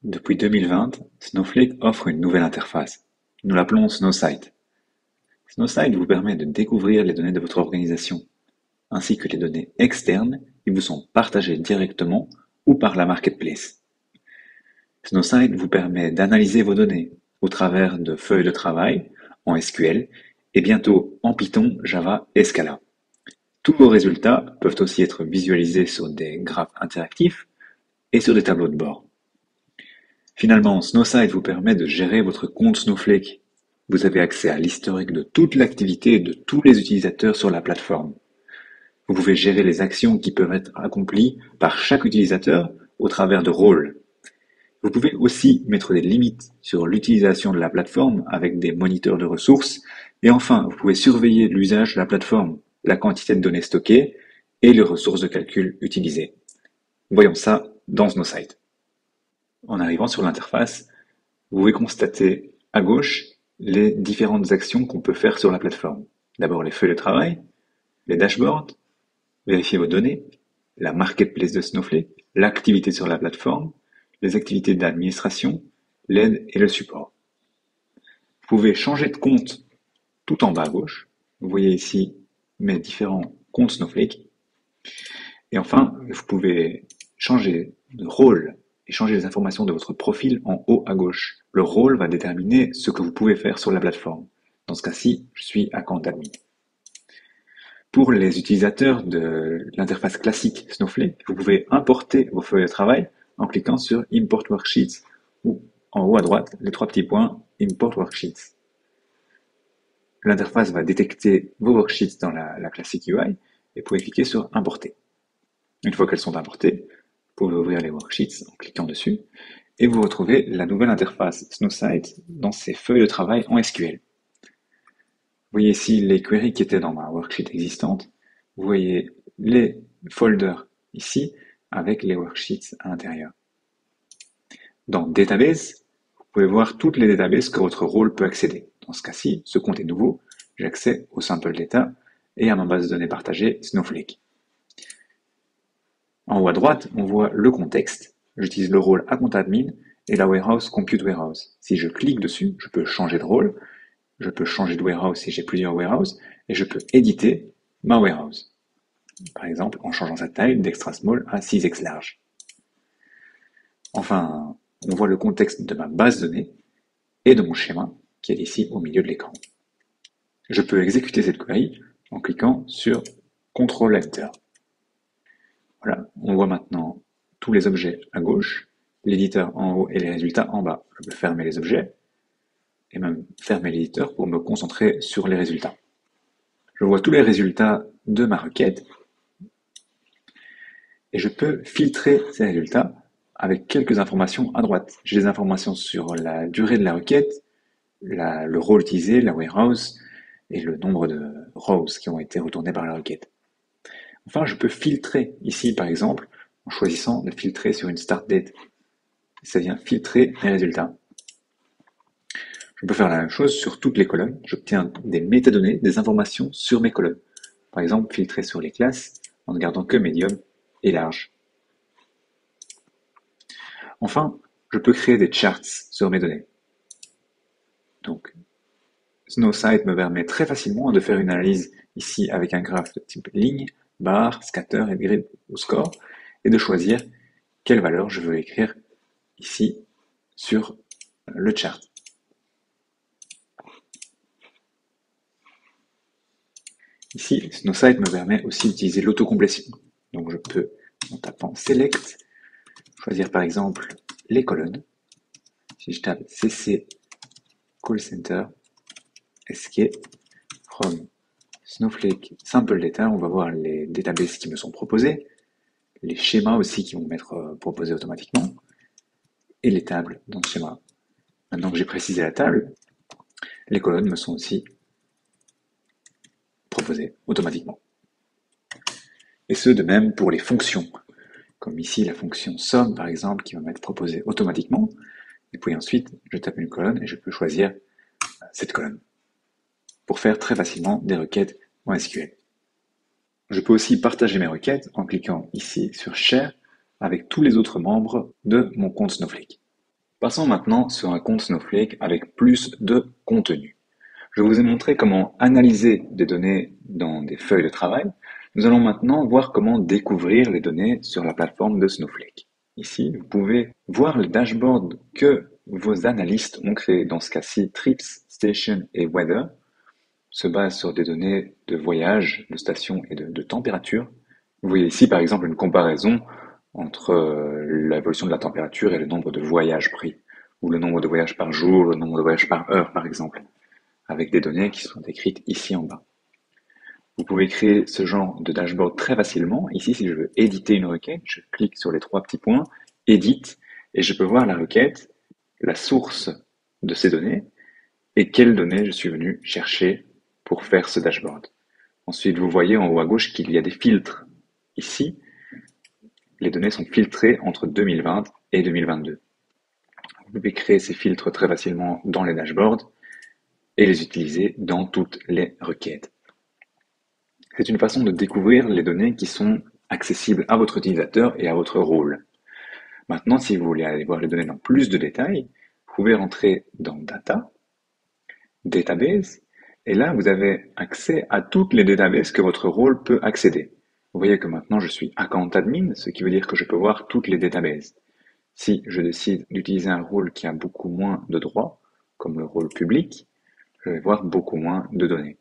Depuis 2020, Snowflake offre une nouvelle interface. Nous l'appelons SnowSight. SnowSight vous permet de découvrir les données de votre organisation, ainsi que les données externes qui vous sont partagées directement ou par la marketplace. SnowSight vous permet d'analyser vos données au travers de feuilles de travail en SQL et bientôt en Python, Java et Scala. Tous vos résultats peuvent aussi être visualisés sur des graphes interactifs et sur des tableaux de bord. Finalement, SnowSight vous permet de gérer votre compte Snowflake. Vous avez accès à l'historique de toute l'activité de tous les utilisateurs sur la plateforme. Vous pouvez gérer les actions qui peuvent être accomplies par chaque utilisateur au travers de rôles. Vous pouvez aussi mettre des limites sur l'utilisation de la plateforme avec des moniteurs de ressources. Et enfin, vous pouvez surveiller l'usage de la plateforme, la quantité de données stockées et les ressources de calcul utilisées. Voyons ça dans SnowSight. En arrivant sur l'interface, vous pouvez constater à gauche les différentes actions qu'on peut faire sur la plateforme. D'abord les feuilles de travail, les dashboards, vérifier vos données, la marketplace de Snowflake, l'activité sur la plateforme, les activités d'administration, l'aide et le support. Vous pouvez changer de compte tout en bas à gauche. Vous voyez ici mes différents comptes Snowflake. Et enfin, vous pouvez changer de rôle et changer les informations de votre profil en haut à gauche. Le rôle va déterminer ce que vous pouvez faire sur la plateforme. Dans ce cas-ci, je suis account admin. Pour les utilisateurs de l'interface classique Snowflake, vous pouvez importer vos feuilles de travail en cliquant sur Import Worksheets ou en haut à droite, les trois petits points Import Worksheets. L'interface va détecter vos worksheets dans la classique UI et vous pouvez cliquer sur Importer. Une fois qu'elles sont importées, vous pouvez ouvrir les worksheets en cliquant dessus et vous retrouvez la nouvelle interface SnowSight dans ses feuilles de travail en SQL. Vous voyez ici les queries qui étaient dans ma worksheet existante. Vous voyez les folders ici avec les worksheets à l'intérieur. Dans Database, vous pouvez voir toutes les databases que votre rôle peut accéder. Dans ce cas-ci, ce compte est nouveau, j'ai accès au sample data et à ma base de données partagée Snowflake. En haut à droite, on voit le contexte. J'utilise le rôle account admin et la warehouse compute warehouse. Si je clique dessus, je peux changer de rôle, je peux changer de warehouse si j'ai plusieurs warehouses, et je peux éditer ma warehouse. Par exemple, en changeant sa taille d'extra small à 6x large. Enfin, on voit le contexte de ma base de données et de mon schéma qui est ici au milieu de l'écran. Je peux exécuter cette query en cliquant sur CTRL Enter. Voilà, on voit maintenant tous les objets à gauche, l'éditeur en haut et les résultats en bas. Je peux fermer les objets et même fermer l'éditeur pour me concentrer sur les résultats. Je vois tous les résultats de ma requête et je peux filtrer ces résultats avec quelques informations à droite. J'ai des informations sur la durée de la requête, le rôle utilisé, la warehouse et le nombre de rows qui ont été retournés par la requête. Enfin, je peux filtrer ici, par exemple, en choisissant de filtrer sur une start date. Ça vient filtrer les résultats. Je peux faire la même chose sur toutes les colonnes. J'obtiens des métadonnées, des informations sur mes colonnes. Par exemple, filtrer sur les classes en ne gardant que medium et large. Enfin, je peux créer des charts sur mes données. Donc, SnowSight me permet très facilement de faire une analyse ici avec un graphe de type ligne, barre, scatter et grid ou score, et de choisir quelle valeur je veux écrire ici sur le chart. Ici, SnowSight me permet aussi d'utiliser l'autocomplétion. Donc je peux, en tapant Select, choisir par exemple les colonnes. Si je tape CC Call Center, Escape from Snowflake Sample Data, on va voir les databases qui me sont proposés, les schémas aussi qui vont m'être proposés automatiquement, et les tables dans ce schéma. Maintenant que j'ai précisé la table, les colonnes me sont aussi proposées automatiquement. Et ce, de même pour les fonctions, comme ici la fonction somme par exemple, qui va m'être proposée automatiquement, et puis ensuite je tape une colonne et je peux choisir cette colonne, pour faire très facilement des requêtes en SQL. Je peux aussi partager mes requêtes en cliquant ici sur Share avec tous les autres membres de mon compte Snowflake. Passons maintenant sur un compte Snowflake avec plus de contenu. Je vous ai montré comment analyser des données dans des feuilles de travail. Nous allons maintenant voir comment découvrir les données sur la plateforme de Snowflake. Ici, vous pouvez voir le dashboard que vos analystes ont créé. Dans ce cas-ci, Trips, Station et Weather se basent sur des données de voyage, de station et de température. Vous voyez ici, par exemple, une comparaison entre l'évolution de la température et le nombre de voyages pris, ou le nombre de voyages par jour, le nombre de voyages par heure, par exemple, avec des données qui sont décrites ici en bas. Vous pouvez créer ce genre de dashboard très facilement. Ici, si je veux éditer une requête, je clique sur les trois petits points, Edit, et je peux voir la requête, la source de ces données, et quelles données je suis venu chercher pour faire ce dashboard. Ensuite, vous voyez en haut à gauche qu'il y a des filtres. Ici, les données sont filtrées entre 2020 et 2022. Vous pouvez créer ces filtres très facilement dans les dashboards et les utiliser dans toutes les requêtes. C'est une façon de découvrir les données qui sont accessibles à votre utilisateur et à votre rôle. Maintenant, si vous voulez aller voir les données dans plus de détails, vous pouvez rentrer dans Data, Database, et là, vous avez accès à toutes les databases que votre rôle peut accéder. Vous voyez que maintenant, je suis Account Admin, ce qui veut dire que je peux voir toutes les databases. Si je décide d'utiliser un rôle qui a beaucoup moins de droits, comme le rôle public, je vais voir beaucoup moins de données.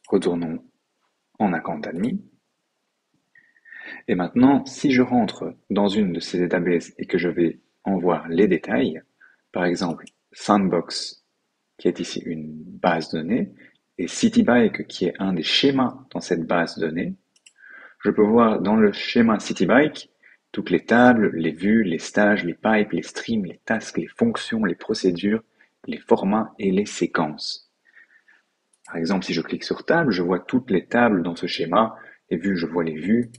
Retournons en Account Admin. Et maintenant, si je rentre dans une de ces databases et que je vais en voir les détails, par exemple Sandbox, qui est ici une base de données, et CityBike, qui est un des schémas dans cette base de données, je peux voir dans le schéma CityBike toutes les tables, les vues, les stages, les pipes, les streams, les tasks, les fonctions, les procédures, les formats et les séquences. Par exemple, si je clique sur table, je vois toutes les tables dans ce schéma, les vues, je vois les vues,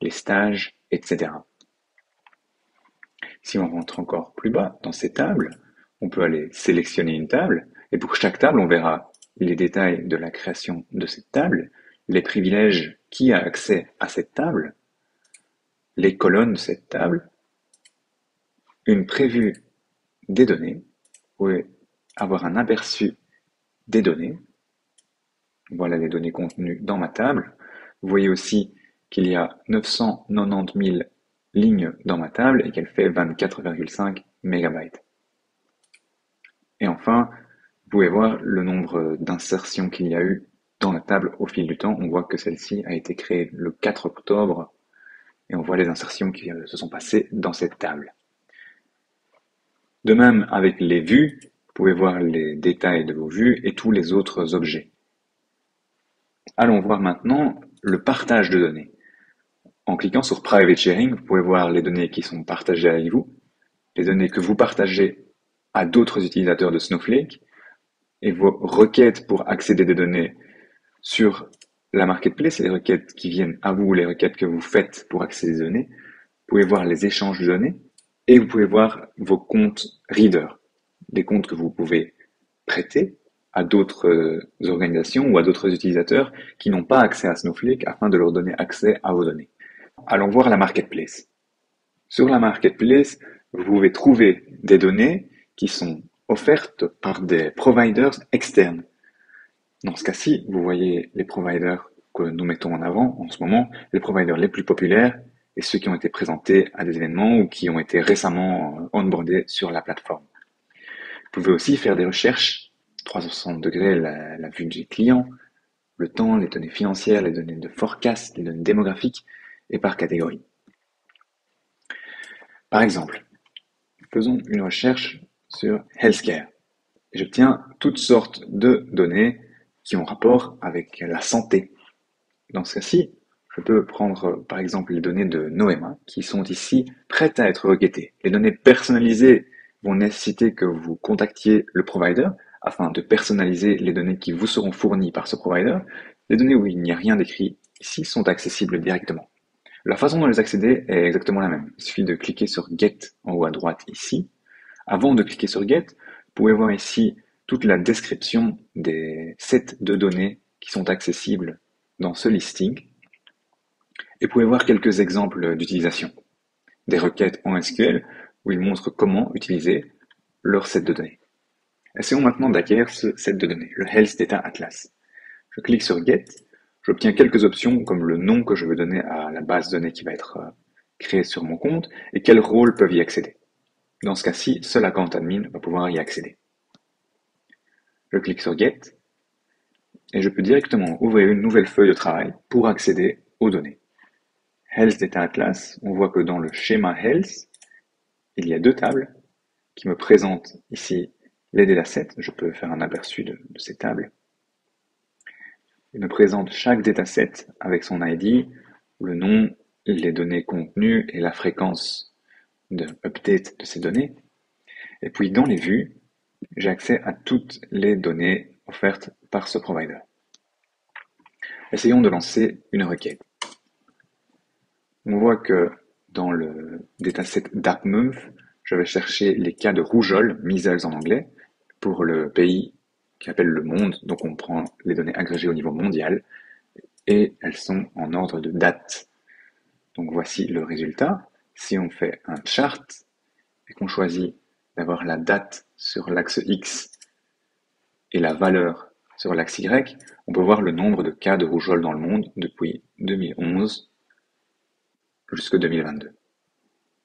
les stages, etc. Si on rentre encore plus bas dans ces tables, on peut aller sélectionner une table, et pour chaque table, on verra les détails de la création de cette table, les privilèges, qui a accès à cette table, les colonnes de cette table, une prévue des données, vous pouvez avoir un aperçu des données. Voilà les données contenues dans ma table. Vous voyez aussi qu'il y a 990 000 lignes dans ma table et qu'elle fait 24,5 MB. Et enfin, vous pouvez voir le nombre d'insertions qu'il y a eu dans la table au fil du temps. On voit que celle-ci a été créée le 4 octobre et on voit les insertions qui se sont passées dans cette table. De même, avec les vues, vous pouvez voir les détails de vos vues et tous les autres objets. Allons voir maintenant le partage de données. En cliquant sur Private Sharing, vous pouvez voir les données qui sont partagées avec vous, les données que vous partagez à d'autres utilisateurs de Snowflake, et vos requêtes pour accéder à des données sur la marketplace, les requêtes qui viennent à vous, les requêtes que vous faites pour accéder aux données. Vous pouvez voir les échanges de données et vous pouvez voir vos comptes Reader, des comptes que vous pouvez prêter à d'autres organisations ou à d'autres utilisateurs qui n'ont pas accès à Snowflake afin de leur donner accès à vos données. Allons voir la marketplace. Sur la marketplace, vous pouvez trouver des données qui sont offertes par des providers externes. Dans ce cas-ci, vous voyez les providers que nous mettons en avant en ce moment, les providers les plus populaires et ceux qui ont été présentés à des événements ou qui ont été récemment onboardés sur la plateforme. Vous pouvez aussi faire des recherches 360 degrés, la vue des clients, le temps, les données financières, les données de forecast, les données démographiques et par catégorie. Par exemple, faisons une recherche sur healthcare. J'obtiens toutes sortes de données qui ont rapport avec la santé. Dans ce cas-ci, je peux prendre par exemple les données de Noema qui sont ici prêtes à être requêtées. Les données personnalisées vont nécessiter que vous contactiez le provider afin de personnaliser les données qui vous seront fournies par ce provider. Les données où il n'y a rien d'écrit ici sont accessibles directement. La façon dont les accéder est exactement la même. Il suffit de cliquer sur Get en haut à droite ici. Avant de cliquer sur Get, vous pouvez voir ici toute la description des sets de données qui sont accessibles dans ce listing. Et vous pouvez voir quelques exemples d'utilisation. Des requêtes en SQL où ils montrent comment utiliser leur set de données. Essayons maintenant d'acquérir ce set de données, le Health Data Atlas. Je clique sur Get, j'obtiens quelques options comme le nom que je veux donner à la base de données qui va être créée sur mon compte et quels rôles peuvent y accéder. Dans ce cas-ci, seul Account Admin va pouvoir y accéder. Je clique sur Get et je peux directement ouvrir une nouvelle feuille de travail pour accéder aux données. Health Data Atlas, on voit que dans le schéma Health, il y a deux tables qui me présentent ici les datasets. Je peux faire un aperçu de ces tables. Il me présente chaque dataset avec son ID, le nom, les données contenues et la fréquence de update de ces données. Et puis dans les vues, j'ai accès à toutes les données offertes par ce provider. Essayons de lancer une requête. On voit que dans le dataset Dartmouth, je vais chercher les cas de rougeole, measles en anglais, pour le pays qui appelle le monde. Donc on prend les données agrégées au niveau mondial et elles sont en ordre de date. Donc voici le résultat. Si on fait un chart et qu'on choisit d'avoir la date sur l'axe X et la valeur sur l'axe Y, on peut voir le nombre de cas de rougeole dans le monde depuis 2011 jusqu'à 2022.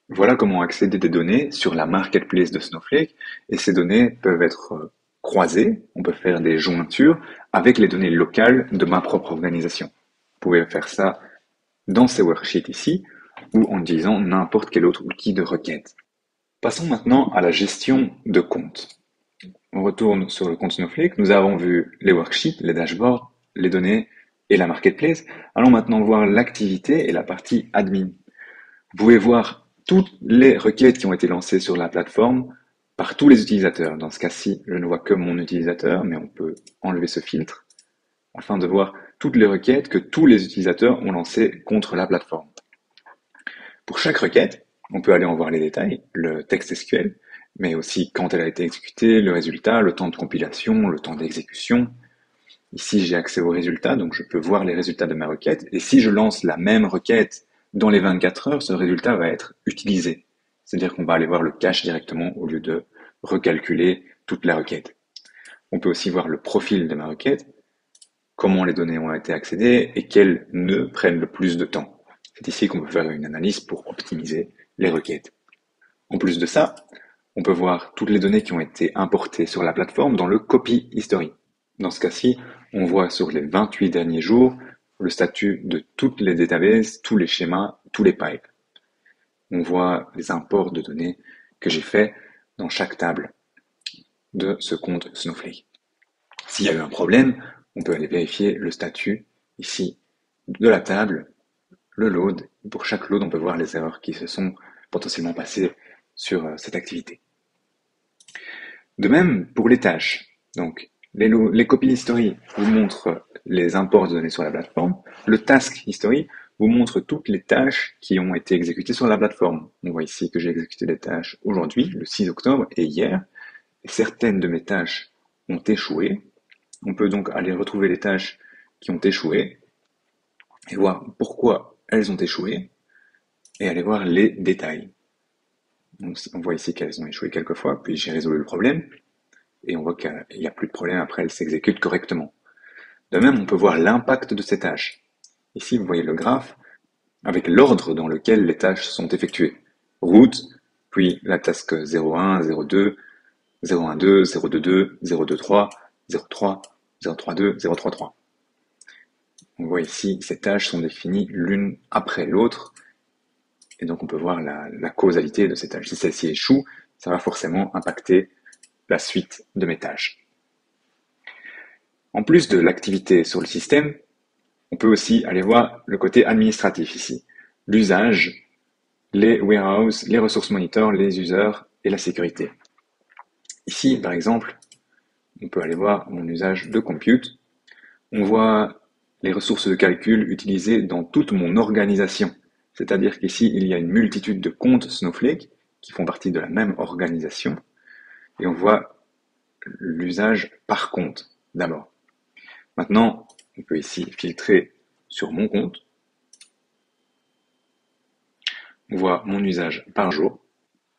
Voilà comment accéder des données sur la marketplace de Snowflake, et ces données peuvent être croisées, on peut faire des jointures avec les données locales de ma propre organisation. Vous pouvez faire ça dans ces worksheets ici, ou en utilisant n'importe quel autre outil de requête. Passons maintenant à la gestion de comptes. On retourne sur le compte Snowflake, nous avons vu les worksheets, les dashboards, les données et la marketplace. Allons maintenant voir l'activité et la partie admin. Vous pouvez voir toutes les requêtes qui ont été lancées sur la plateforme par tous les utilisateurs. Dans ce cas-ci, je ne vois que mon utilisateur, mais on peut enlever ce filtre afin de voir toutes les requêtes que tous les utilisateurs ont lancées contre la plateforme. Pour chaque requête, on peut aller en voir les détails, le texte SQL, mais aussi quand elle a été exécutée, le résultat, le temps de compilation, le temps d'exécution. Ici, j'ai accès aux résultats, donc je peux voir les résultats de ma requête. Et si je lance la même requête dans les 24 heures, ce résultat va être utilisé. C'est-à-dire qu'on va aller voir le cache directement au lieu de recalculer toute la requête. On peut aussi voir le profil de ma requête, comment les données ont été accédées et quels nœuds prennent le plus de temps. C'est ici qu'on peut faire une analyse pour optimiser les requêtes. En plus de ça, on peut voir toutes les données qui ont été importées sur la plateforme dans le copy history. Dans ce cas-ci, on voit sur les 28 derniers jours le statut de toutes les databases, tous les schémas, tous les pipes. On voit les imports de données que j'ai fait dans chaque table de ce compte Snowflake. S'il y a eu un problème, on peut aller vérifier le statut ici de la table, le load. Pour chaque load, on peut voir les erreurs qui se sont potentiellement passées sur cette activité. De même pour les tâches. Donc, les copy history vous montrent les imports de données sur la plateforme. Le task history vous montre toutes les tâches qui ont été exécutées sur la plateforme. On voit ici que j'ai exécuté des tâches aujourd'hui, le 6 octobre, et hier. Et certaines de mes tâches ont échoué. On peut donc aller retrouver les tâches qui ont échoué et voir pourquoi elles ont échoué et aller voir les détails. Donc, on voit ici qu'elles ont échoué quelques fois, puis j'ai résolu le problème. Et on voit qu'il n'y a plus de problème, après elles s'exécutent correctement. De même, on peut voir l'impact de ces tâches. Ici, vous voyez le graphe avec l'ordre dans lequel les tâches sont effectuées. Route, puis la task 01, 02, 012, 022, 023, 03, 032, 033. On voit ici, ces tâches sont définies l'une après l'autre, et donc on peut voir la causalité de ces tâches. Si celle-ci échoue, ça va forcément impacter la suite de mes tâches. En plus de l'activité sur le système, on peut aussi aller voir le côté administratif ici. L'usage, les warehouses, les ressources monitor, les users et la sécurité. Ici, par exemple, on peut aller voir mon usage de compute. On voit les ressources de calcul utilisées dans toute mon organisation. C'est-à-dire qu'ici, il y a une multitude de comptes Snowflake qui font partie de la même organisation. Et on voit l'usage par compte d'abord. Maintenant, on peut ici filtrer sur mon compte. On voit mon usage par jour.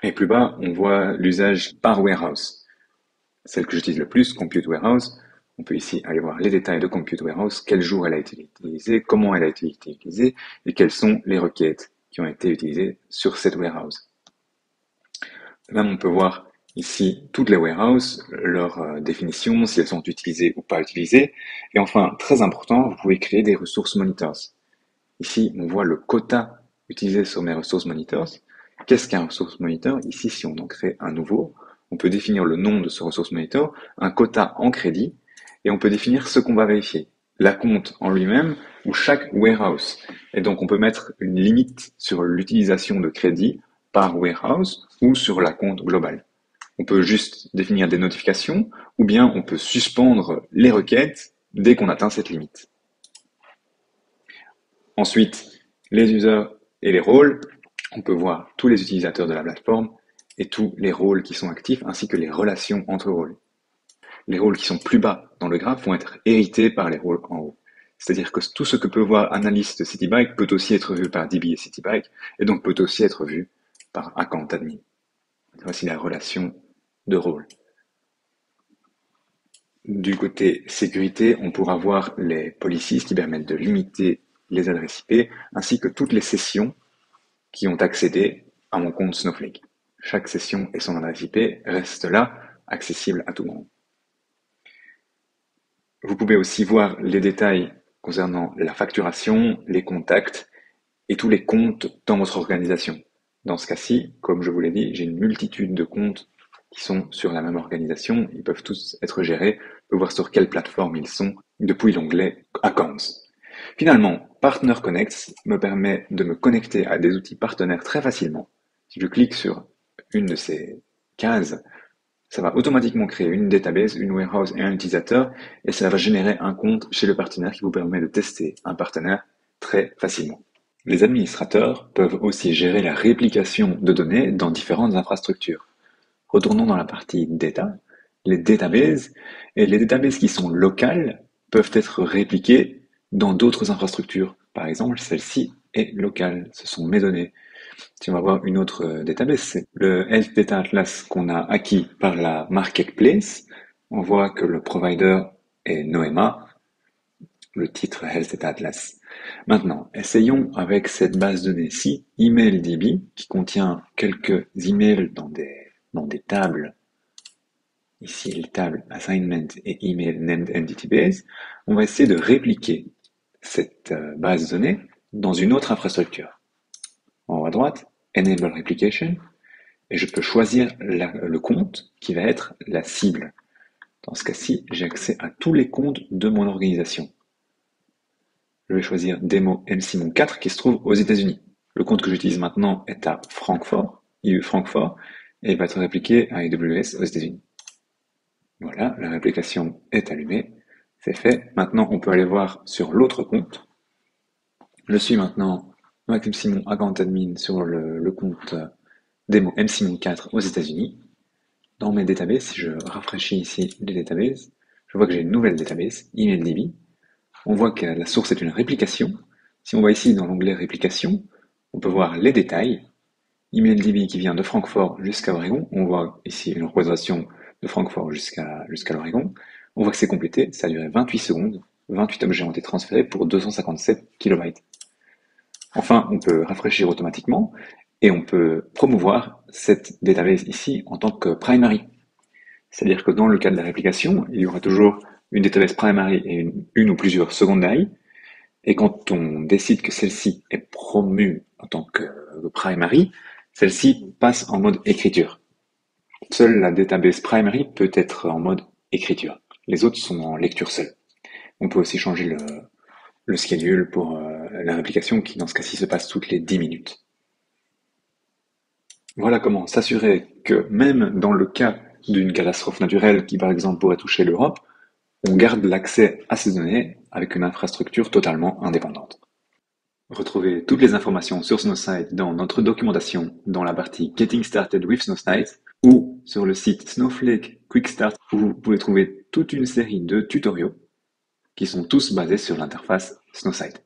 Et plus bas, on voit l'usage par warehouse. Celle que j'utilise le plus, Compute Warehouse. On peut ici aller voir les détails de Compute Warehouse, quel jour elle a été utilisée, comment elle a été utilisée, et quelles sont les requêtes qui ont été utilisées sur cette warehouse. Même on peut voir ici toutes les warehouses, leur définition, si elles sont utilisées ou pas utilisées. Et enfin, très important, vous pouvez créer des ressources monitors. Ici, on voit le quota utilisé sur mes ressources monitors. Qu'est-ce qu'un ressource monitor? Ici, si on en crée un nouveau, on peut définir le nom de ce ressource monitor, un quota en crédit, et on peut définir ce qu'on va vérifier, la compte en lui-même ou chaque warehouse. Et donc, on peut mettre une limite sur l'utilisation de crédit par warehouse ou sur la compte globale. On peut juste définir des notifications ou bien on peut suspendre les requêtes dès qu'on atteint cette limite. Ensuite, les users et les rôles. On peut voir tous les utilisateurs de la plateforme et tous les rôles qui sont actifs ainsi que les relations entre rôles. Les rôles qui sont plus bas dans le graphe vont être hérités par les rôles en haut. C'est-à-dire que tout ce que peut voir Analyst Citybike peut aussi être vu par DB et Citybike et donc peut aussi être vu par Account Admin. Voici la relation de rôle. Du côté sécurité, on pourra voir les policies qui permettent de limiter les adresses IP ainsi que toutes les sessions qui ont accédé à mon compte Snowflake. Chaque session et son adresse IP restent là, accessibles à tout le monde. Vous pouvez aussi voir les détails concernant la facturation, les contacts et tous les comptes dans votre organisation. Dans ce cas-ci, comme je vous l'ai dit, j'ai une multitude de comptes qui sont sur la même organisation. Ils peuvent tous être gérés. On peut voir sur quelle plateforme ils sont depuis l'onglet Accounts. Finalement, Partner Connect me permet de me connecter à des outils partenaires très facilement. Si je clique sur une de ces cases, ça va automatiquement créer une database, une warehouse et un utilisateur, et ça va générer un compte chez le partenaire qui vous permet de tester un partenaire très facilement. Les administrateurs peuvent aussi gérer la réplication de données dans différentes infrastructures. Retournons dans la partie Data. Les databases et les databases qui sont locales peuvent être répliquées dans d'autres infrastructures. Par exemple, celle-ci est locale, ce sont mes données. Si on va voir une autre database, c'est le Health Data Atlas qu'on a acquis par la Marketplace. On voit que le provider est Noema, le titre Health Data Atlas. Maintenant, essayons avec cette base de données-ci, EmailDB, qui contient quelques emails dans des tables. Ici, les tables Assignment et Email Named Entity Base. On va essayer de répliquer cette base de données dans une autre infrastructure. En haut à droite, Enable Replication, et je peux choisir le compte qui va être la cible. Dans ce cas-ci, j'ai accès à tous les comptes de mon organisation. Je vais choisir Demo MCMon4 qui se trouve aux États-Unis. Le compte que j'utilise maintenant est à Francfort, IU Francfort, et il va être répliqué à AWS aux États-Unis. Voilà, la réplication est allumée, c'est fait. Maintenant, on peut aller voir sur l'autre compte. Je suis maintenant Maxime Simon, account admin sur le compte Demo MCMon4 aux États-Unis. Dans mes databases, si je rafraîchis ici les databases, je vois que j'ai une nouvelle database, EmailDB. On voit que la source est une réplication. Si on va ici dans l'onglet réplication, on peut voir les détails. EmailDB qui vient de Francfort jusqu'à Oregon. On voit ici une représentation de Francfort jusqu'à l'Oregon. On voit que c'est complété, ça a duré 28 secondes. 28 objets ont été transférés pour 257 KB. Enfin, on peut rafraîchir automatiquement et on peut promouvoir cette database ici en tant que primary. C'est-à-dire que dans le cas de la réplication, il y aura toujours une database primary et une ou plusieurs secondary. Et quand on décide que celle-ci est promue en tant que primary, celle-ci passe en mode écriture. Seule la database primary peut être en mode écriture. Les autres sont en lecture seule. On peut aussi changer le schedule pour la réplication qui, dans ce cas-ci, se passe toutes les 10 minutes. Voilà comment s'assurer que même dans le cas d'une catastrophe naturelle qui, par exemple, pourrait toucher l'Europe, on garde l'accès à ces données avec une infrastructure totalement indépendante. Retrouvez toutes les informations sur Snowsight dans notre documentation dans la partie Getting Started with Snowsight ou sur le site Snowflake Quick Start où vous pouvez trouver toute une série de tutoriaux qui sont tous basés sur l'interface Snowsight.